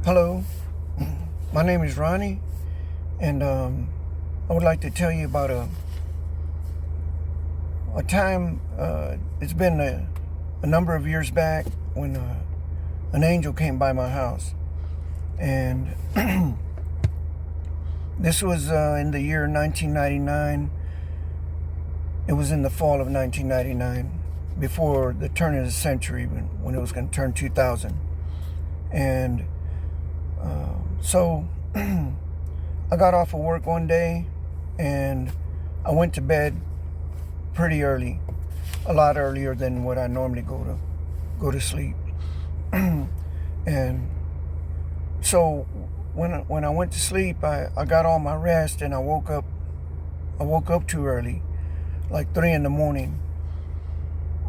Hello, my name is Ronnie, and I would like to tell you about a time. It's been a number of years back when an angel came by my house, and this was in the year 1999. It was in the fall of 1999, before the turn of the century, when it was going to turn 2000, and so I got off of work one day and I went to bed pretty early, a lot earlier than what I normally go to sleep. And so when I went to sleep, I got all my rest, and I woke up too early, like 3 in the morning.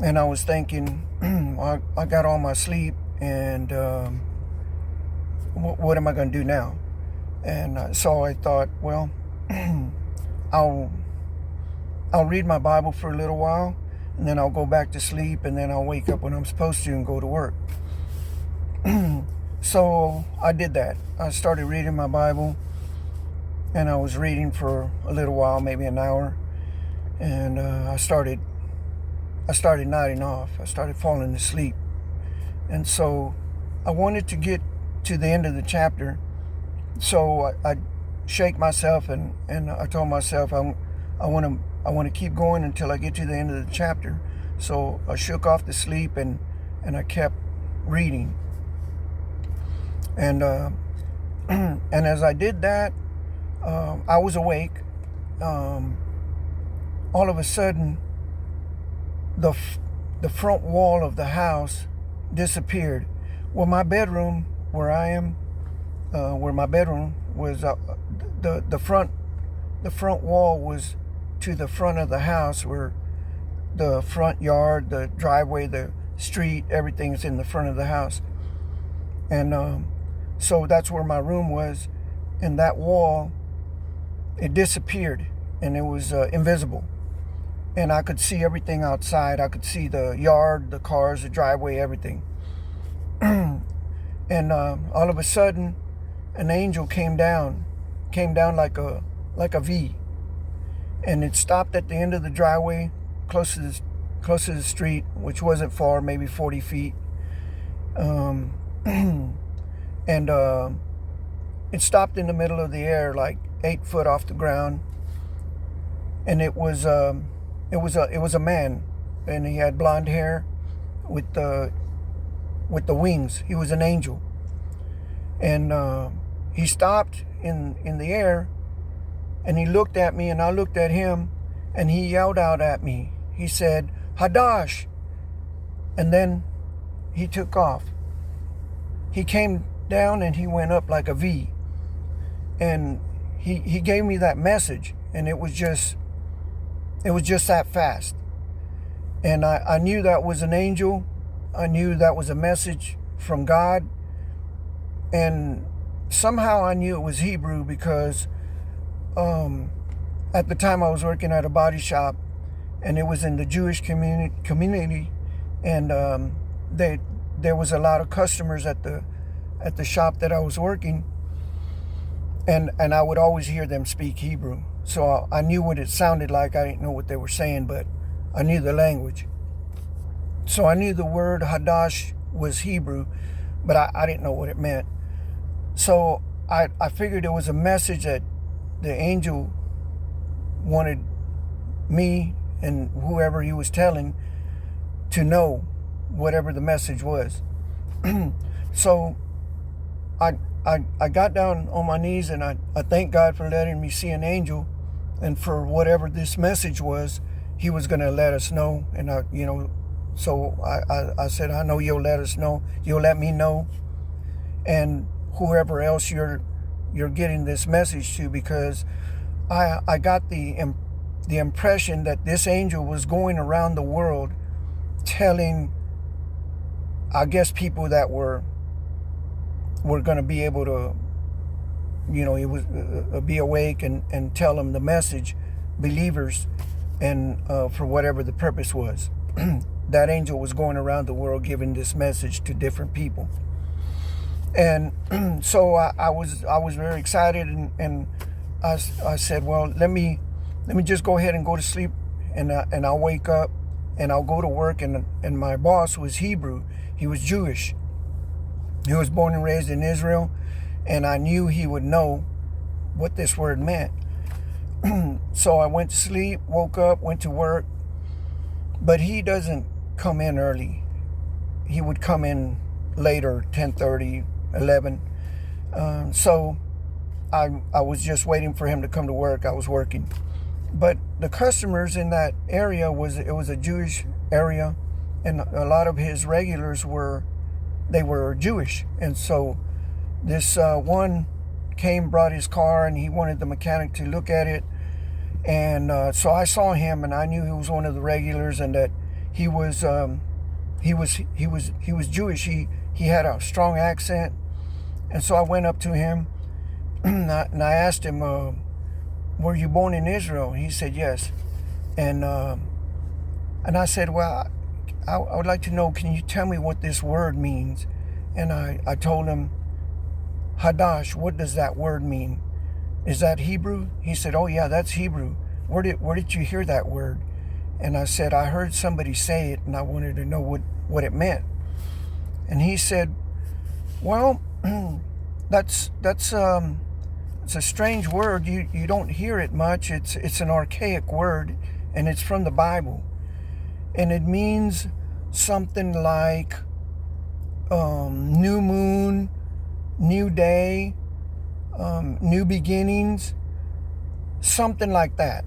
And I was thinking, I got all my sleep, and what am I going to do now? And so I thought, well, I'll read my Bible for a little while, and then I'll go back to sleep, and then I'll wake up when I'm supposed to and go to work. So I did that. I started reading my Bible, and I was reading for a little while, maybe an hour, and I started nodding off. I started falling asleep. And so I wanted to get to the end of the chapter. So I shake myself, and I told myself I want to keep going until I get to the end of the chapter. So I shook off the sleep, and I kept reading. And and as I did that, I was awake. All of a sudden, the front wall of the house disappeared. Well, my bedroom, where I am, where my bedroom was, the front wall was to the front of the house, where the front yard, the driveway, the street, everything's in the front of the house. And so that's where my room was, and that wall, it disappeared, and it was invisible. And I could see everything outside. I could see the yard, the cars, the driveway, everything. And all of a sudden, an angel came down like a V, and it stopped at the end of the driveway, close to the street, which wasn't far, maybe 40 feet. And it stopped in the middle of the air, like 8 foot off the ground, and it was a man, and he had blonde hair with the wings. He was an angel. And he stopped in the air, and he looked at me, and I looked at him, and he yelled out at me. He said, "Hadash!" And then he took off. He came down, and he went up like a V. And he gave me that message, and it was just that fast. And I knew that was an angel. I knew that was a message from God. And somehow I knew it was Hebrew, because at the time I was working at a body shop, and it was in the Jewish community, and there was a lot of customers at the shop that I was working, and I would always hear them speak Hebrew. So I knew what it sounded like. I didn't know what they were saying, but I knew the language. So I knew the word Hadash was Hebrew, but I didn't know what it meant. So I figured it was a message that the angel wanted me and whoever he was telling to know, whatever the message was. So I got down on my knees, and I thank God for letting me see an angel, and for whatever this message was, he was going to let us know. And so I said, I know you'll let us know. You'll let me know, and whoever else you're getting this message to, because I got the impression that this angel was going around the world telling, I guess, people that were going to be able to, it was be awake and tell them the message, believers, and for whatever the purpose was. That angel was going around the world giving this message to different people. And so I was very excited, and I said, well, let me just go ahead and go to sleep, and I'll wake up and I'll go to work. And my boss was Hebrew. He was Jewish. He was born and raised in Israel, and I knew he would know what this word meant. So I went to sleep, woke up, went to work, but he doesn't come in early. He would come in later, 10:30, 11. So I was just waiting for him to come to work. I was working. But the customers in that area was a Jewish area, and a lot of his regulars were Jewish. And so this one came, brought his car, and he wanted the mechanic to look at it. And so I saw him, and I knew he was one of the regulars, and that he was Jewish. He had a strong accent. And so I went up to him, and I asked him, were you born in Israel? He said yes. And I said, well, I would like to know, can you tell me what this word means? And I told him, Hadash, what does that word mean? Is that Hebrew? He said, oh yeah, that's Hebrew. Where did you hear that word? And I said, I heard somebody say it, and I wanted to know what it meant. And he said, well, it's a strange word. You don't hear it much. It's an archaic word, and it's from the Bible. And it means something like new moon, new day, new beginnings, something like that.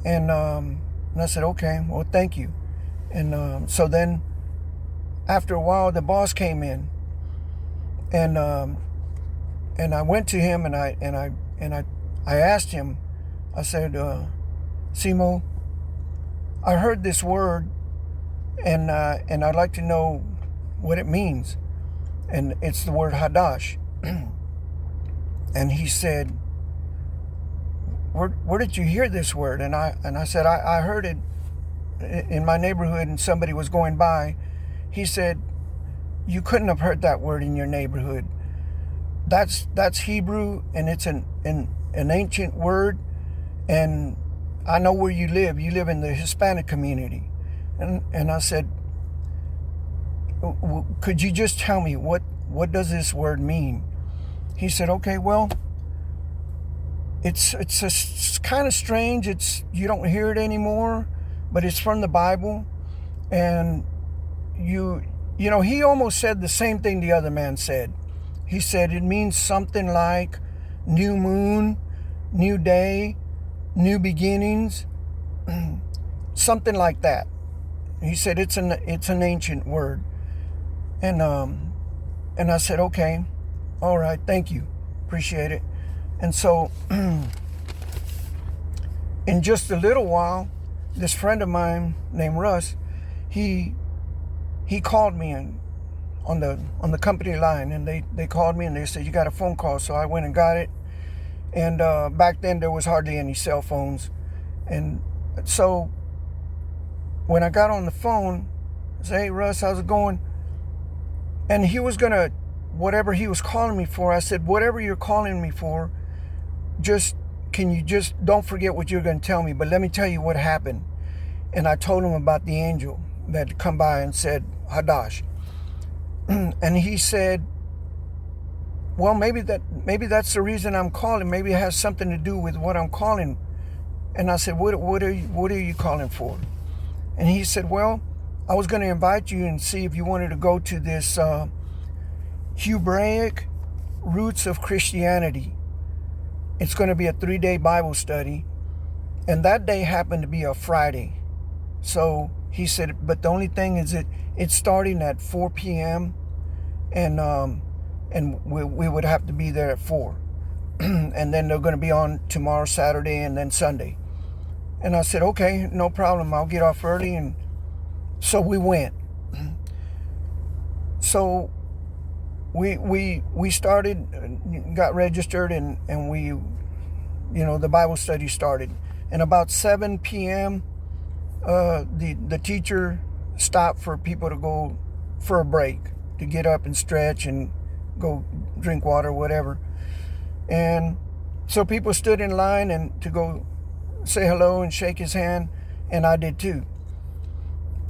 And I said, okay, well, thank you. And so then after a while, the boss came in, and I went to him, and I asked him. I said, Simo, I heard this word, and I'd like to know what it means. And it's the word Hadash. And he said, where did you hear this word? And I said, I heard it in my neighborhood, and somebody was going by. He said, you couldn't have heard that word in your neighborhood. That's Hebrew, and it's an ancient word, and I know where you live. You live in the Hispanic community. And I said, could you just tell me what does this word mean? He said, okay, well, it's kind of strange. You don't hear it anymore, but it's from the Bible. And you know, he almost said the same thing the other man said. He said it means something like new moon, new day, new beginnings, something like that. He said it's an ancient word. And I said, okay, all right, thank you, appreciate it. And so in just a little while, this friend of mine named Russ, he called me on the company line, and they called me and they said, you got a phone call. So I went and got it. And back then there was hardly any cell phones. And so when I got on the phone, I said, hey Russ, how's it going? And he was gonna, whatever he was calling me for, I said, whatever you're calling me for, can you just don't forget what you're gonna tell me, but let me tell you what happened. And I told him about the angel that had come by and said, Hadash. And he said, well, maybe that's the reason I'm calling. Maybe it has something to do with what I'm calling. And I said, what are you calling for? And he said, well, I was going to invite you and see if you wanted to go to this Hebraic Roots of Christianity. It's going to be a 3-day Bible study. And that day happened to be a Friday. So he said, but the only thing is it's starting at 4 p.m. And we would have to be there at 4. And then they're going to be on tomorrow, Saturday, and then Sunday. And I said, okay, no problem. I'll get off early. And so we went. So we started, got registered, and we, the Bible study started. And about 7 p.m., the teacher stopped for people to go for a break, to get up and stretch and go drink water, whatever. And so people stood in line and to go say hello and shake his hand, and I did too.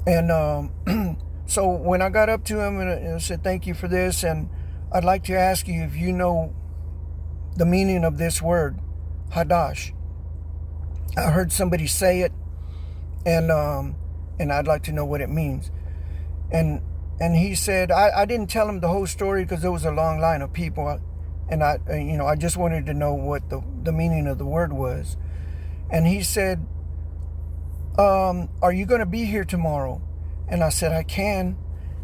And so when I got up to him and I said, thank you for this, and I'd like to ask you if you know the meaning of this word, Hadash. I heard somebody say it, and I'd like to know what it means. And he said, I didn't tell him the whole story because there was a long line of people, and I just wanted to know what the meaning of the word was. And he said, are you going to be here tomorrow? And I said, I can.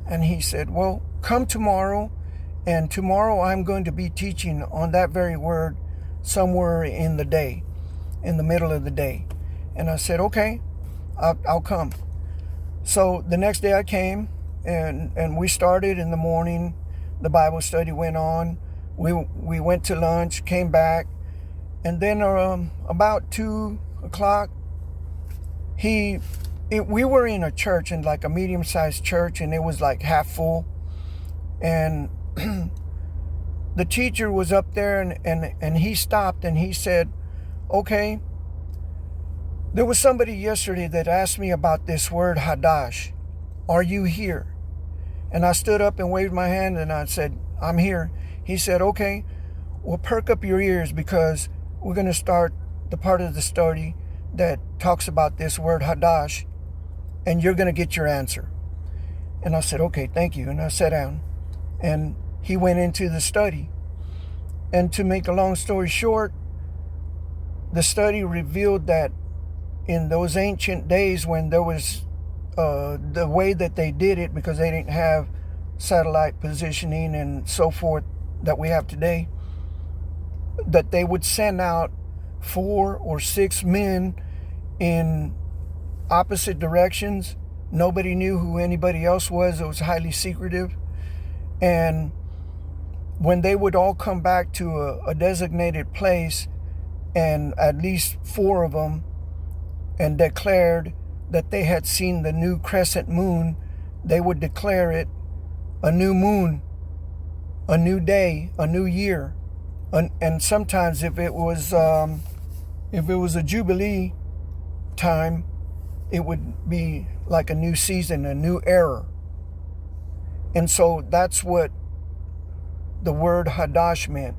And he said, well, come tomorrow, and tomorrow I'm going to be teaching on that very word somewhere in the day, in the middle of the day. And I said, okay, I'll come. So the next day I came, and we started in the morning. The Bible study went on. We went to lunch, came back, and then about 2 o'clock, we were in a church, in like a medium-sized church, and it was like half full. And the teacher was up there, and he stopped, and he said, okay, there was somebody yesterday that asked me about this word Hadash. Are you here? And I stood up and waved my hand, and I said, I'm here. He said, okay, well, perk up your ears, because we're going to start the part of the study that talks about this word Hadash, and you're going to get your answer. And I said, okay, thank you. And I sat down, and he went into the study. And to make a long story short, the study revealed that in those ancient days, when there was the way that they did it, because they didn't have satellite positioning and so forth that we have today, that they would send out 4 or 6 men in opposite directions. Nobody knew who anybody else was. It was highly secretive. And when they would all come back to a designated place, and at least 4 of them, and declared that they had seen the new crescent moon, they would declare it a new moon, a new day, a new year. And sometimes if it was a jubilee time, it would be like a new season, a new era. And so that's what the word Hadash meant,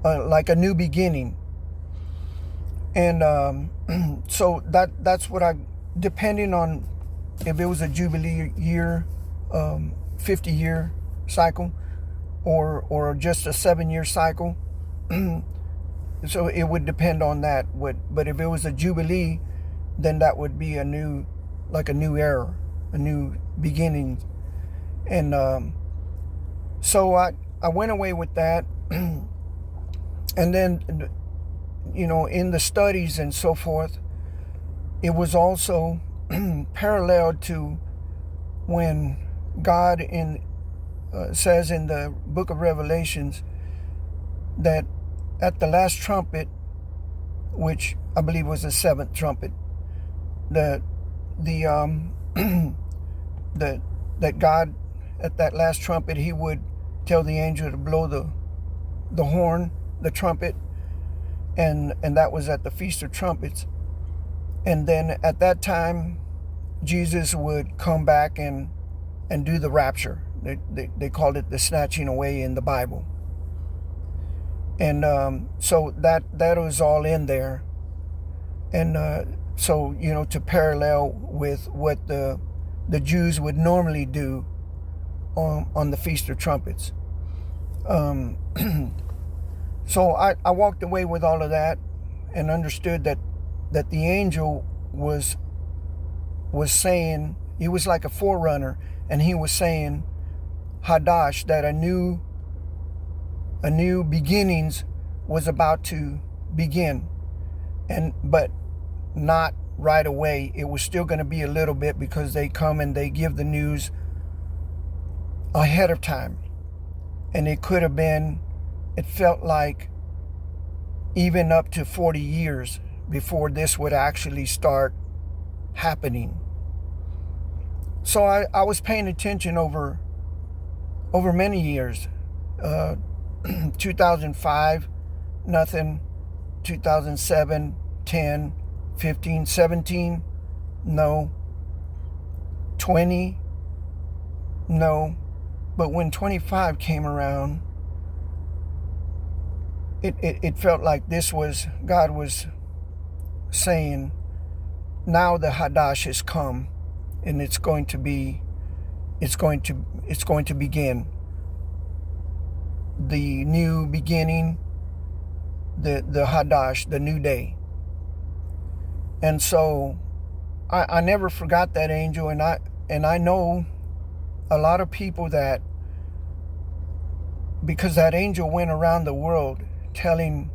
like a new beginning. And so that's what depending on if it was a jubilee year, 50-year cycle, or just a 7-year cycle. So it would depend on that. But if it was a jubilee, then that would be like a new era, a new beginning. And so I went away with that. And then, in the studies and so forth, it was also paralleled to when God says in the book of Revelations that at the last trumpet, which I believe was the 7th trumpet, that God at that last trumpet, he would tell the angel to blow the horn, the trumpet, and that was at the Feast of Trumpets. And then at that time, Jesus would come back and do the rapture. They called it the snatching away in the Bible. And so that was all in there. And so, to parallel with what the Jews would normally do on the Feast of Trumpets. So I walked away with all of that and understood that the angel was saying, he was like a forerunner, and he was saying Hadash, that a new beginnings was about to begin, but not right away. It was still going to be a little bit, because they come and they give the news ahead of time. And it could have been, it felt like even up to 40 years before this would actually start happening. So I was paying attention over over many years. 2005, nothing. 2007, 10, 15, 17, no. 20, no. But when 25 came around, it felt like God was saying, now the Hadash has come, and it's going to begin. The new beginning, the Hadash, the new day. And so I never forgot that angel, and I know a lot of people that, because that angel went around the world telling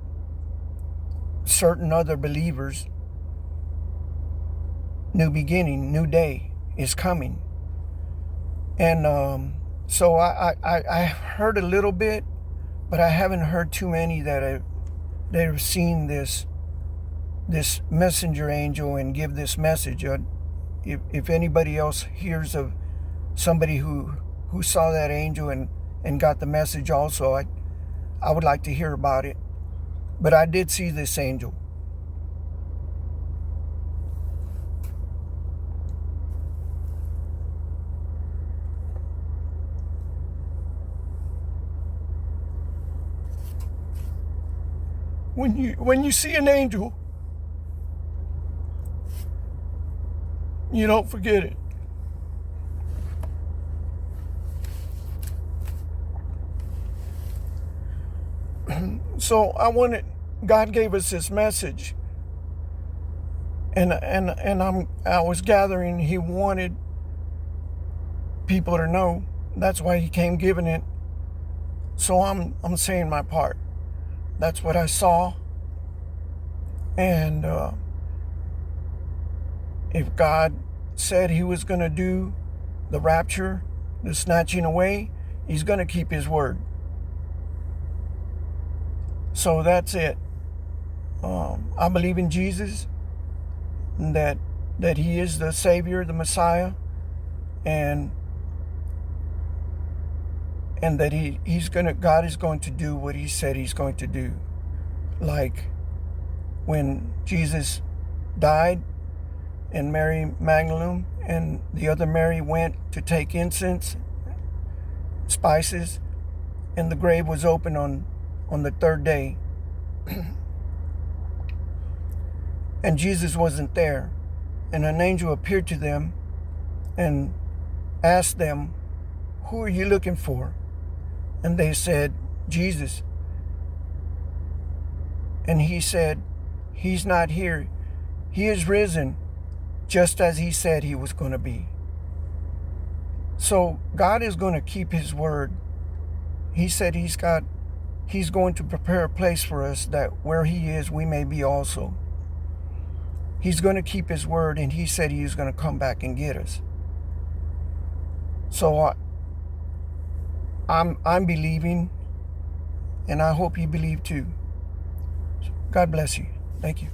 certain other believers, new beginning, new day is coming. And so I heard a little bit, but I haven't heard too many that have seen this messenger angel and give this message. If anybody else hears of somebody who saw that angel and got the message also, I would like to hear about it. But I did see this angel. When you see an angel, you don't forget it. So God gave us this message, and I was gathering. He wanted people to know. That's why he came giving it. So I'm saying my part. That's what I saw. And if God said he was going to do the rapture, the snatching away, he's going to keep his word. So that's it. I believe in Jesus, and that he is the Savior, the Messiah, and that God is going to do what he said he's going to do. Like when Jesus died, and Mary Magdalene and the other Mary went to take incense, spices, and the grave was open on the third day. And Jesus wasn't there. And an angel appeared to them and asked them, "Who are you looking for?" And they said, "Jesus." And he said, "He's not here. He is risen, just as he said he was going to be." So God is going to keep his word. He said he's going to prepare a place for us, that where he is, we may be also. He's going to keep his word, and he said he was going to come back and get us. So I'm believing, and I hope you believe too. God bless you. Thank you.